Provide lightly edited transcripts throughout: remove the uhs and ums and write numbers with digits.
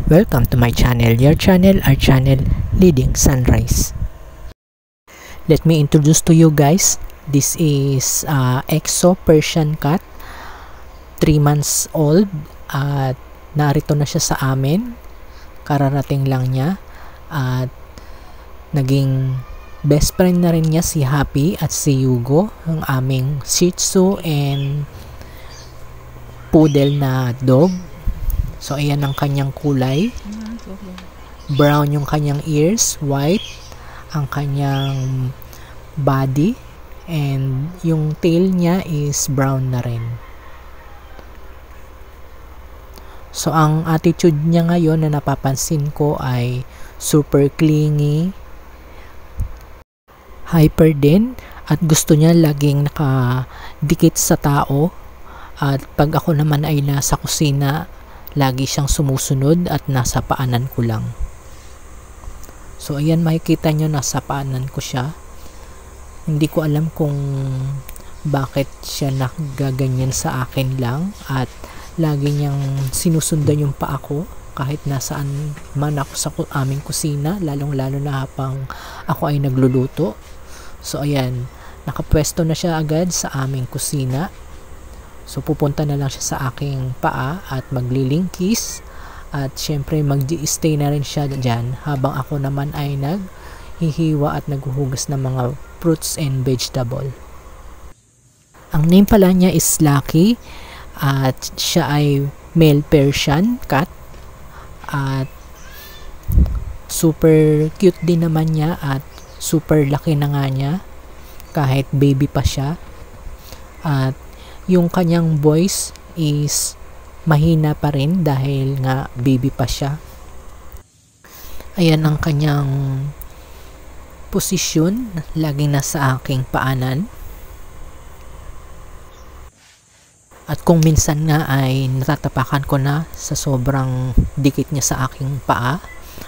Welcome to my channel, your channel, our channel, Leading Sunrise. Let me introduce to you guys, this is EXO Persian cat, 3 months old at narito na siya sa amin. Kararating lang niya at naging best friend na rin niya si Happy at si Yugo, ang aming Shih Tzu and Poodle na dog. So ayan ang kanyang kulay, brown yung kanyang ears, white ang kanyang body, and yung tail niya is brown na rin. So ang attitude niya ngayon na napapansin ko ay super clingy, hyper din, at gusto niya laging nakadikit sa tao. At pag ako naman ay nasa kusina, lagi siyang sumusunod at nasa paanan ko lang. So ayan, makikita nyo nasa paanan ko siya. Hindi ko alam kung bakit siya nagaganyan sa akin lang, at lagi niyang sinusundan yung paa ko kahit nasaan man ako sa aming kusina, lalong lalo na habang ako ay nagluluto. So ayan, nakapwesto na siya agad sa aming kusina. So pupunta na lang siya sa aking paa at maglilingkis, at syempre mag-stay na rin siya dyan habang ako naman ay naghihiwa at naghuhugas ng mga fruits and vegetable. Ang name pala niya is Lucky at siya ay male Persian cat, at super cute din naman niya at super laki na nga niya kahit baby pa siya. At yung kanyang voice is mahina pa rin dahil nga baby pa siya. Ayan ang kanyang posisyon, laging nasa aking paanan. At kung minsan nga ay natatapakan ko na sa sobrang dikit niya sa aking paa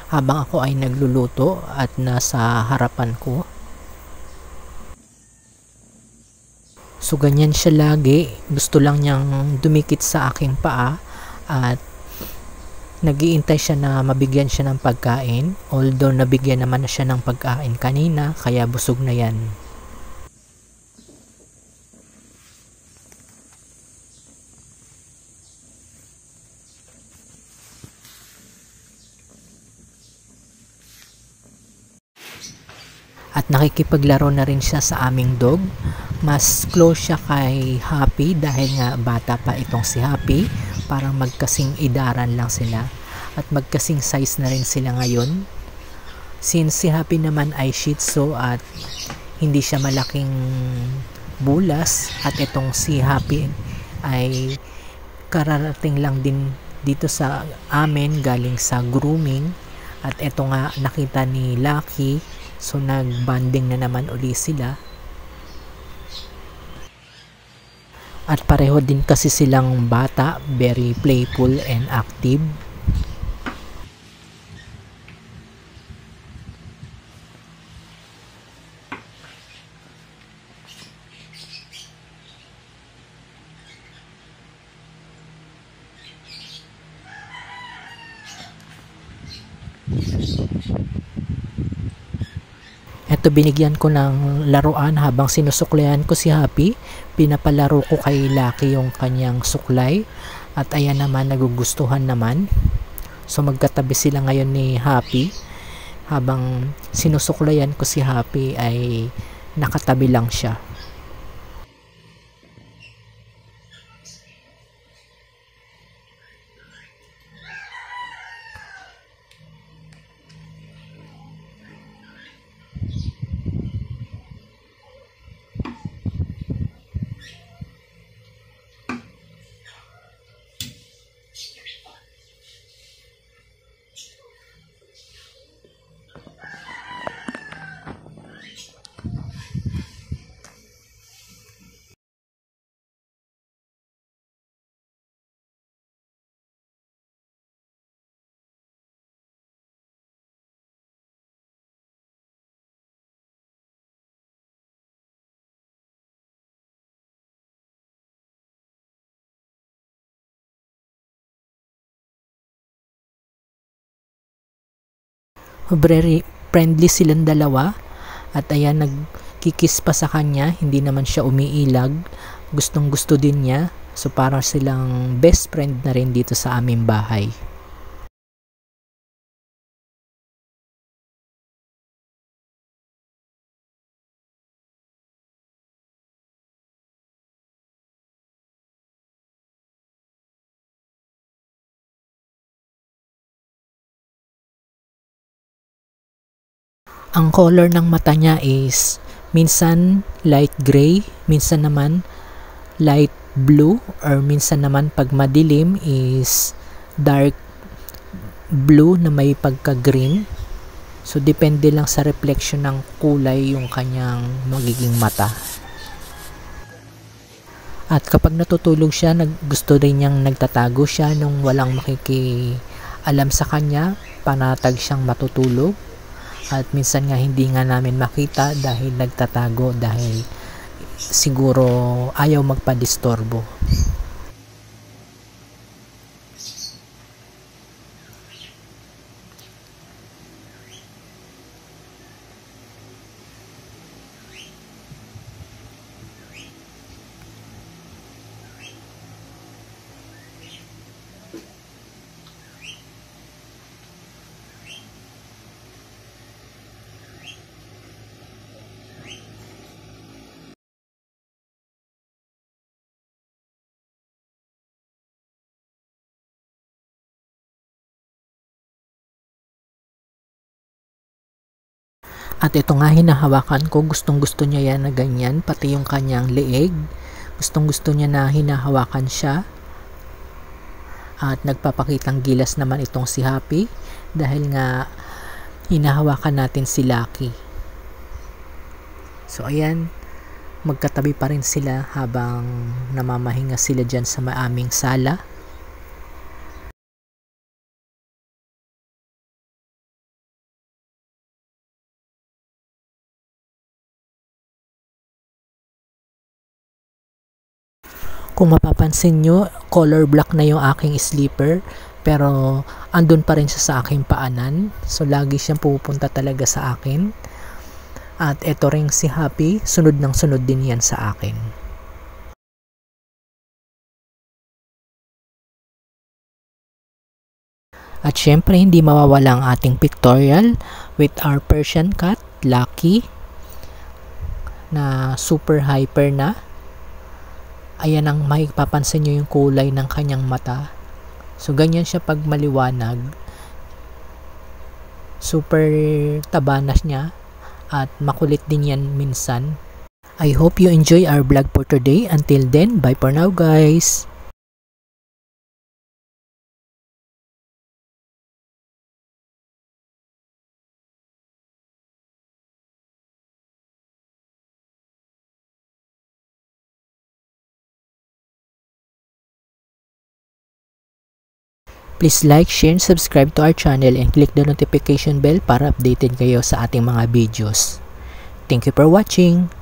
habang ako ay nagluluto at nasa harapan ko. So ganyan siya lagi, gusto lang niyang dumikit sa aking paa at nag-iintay siya na mabigyan siya ng pagkain, although nabigyan naman na siya ng pagkain kanina kaya busog na yan. At nakikipaglaro na rin siya sa aming dog. Mas close siya kay Happy dahil nga bata pa itong si Happy. Parang magkasing idaran lang sila at magkasing size na rin sila ngayon. Since si Happy naman ay Shih Tzu at hindi siya malaking bulas, at itong si Happy ay kararating lang din dito sa amin galing sa grooming. At ito nga nakita ni Lucky, so nag-bonding na naman uli sila. At pareho din kasi silang bata, very playful and active. Ito, binigyan ko ng laruan habang sinusuklayan ko si Happy. Pinapalaro ko kay Lucky yung kanyang suklay. At ayan naman, nagugustuhan naman. So magkatabi sila ngayon ni Happy. Habang sinusuklayan ko si Happy ay nakatabi lang siya. Very friendly silang dalawa. At ayan, nagkikis pa sa kanya. Hindi naman siya umiilag. Gustong gusto din niya. So parang silang best friend na rin dito sa aming bahay. Ang color ng mata niya is minsan light gray, minsan naman light blue, or minsan naman pag madilim is dark blue na may pagka-green. So depende lang sa reflection ng kulay yung kanyang magiging mata. At kapag natutulog siya, gusto rin niyang nagtatago siya nung walang makikialam sa kanya, panatag siyang matutulog. At minsan nga hindi nga namin makita dahil nagtatago, dahil siguro ayaw magpadistorbo. At ito nga, hinahawakan ko, gustong gusto niya yan na ganyan, pati yung kanyang leeg, gustong gusto niya na hinahawakan siya. At nagpapakitang gilas naman itong si Happy dahil nga hinahawakan natin si Lucky. So ayan, magkatabi pa rin sila habang namamahinga sila dyan sa maaming sala. Kung mapapansin nyo, color black na yung aking sleeper, pero andun pa rin siya sa aking paanan. So lagi siyang pupunta talaga sa akin. At eto ring si Happy, sunod ng sunod din yan sa akin. At syempre, hindi mawawala ang ating pictorial with our Persian cat, Lucky, na super hyper na. Ayan ang mapapansin nyo yung kulay ng kanyang mata. So ganyan siya pag maliwanag. Super tabanas niya at makulit din yan minsan. I hope you enjoy our vlog for today. Until then, bye for now guys! Please like, share, and subscribe to our channel and click the notification bell para updated kayo sa ating mga videos. Thank you for watching!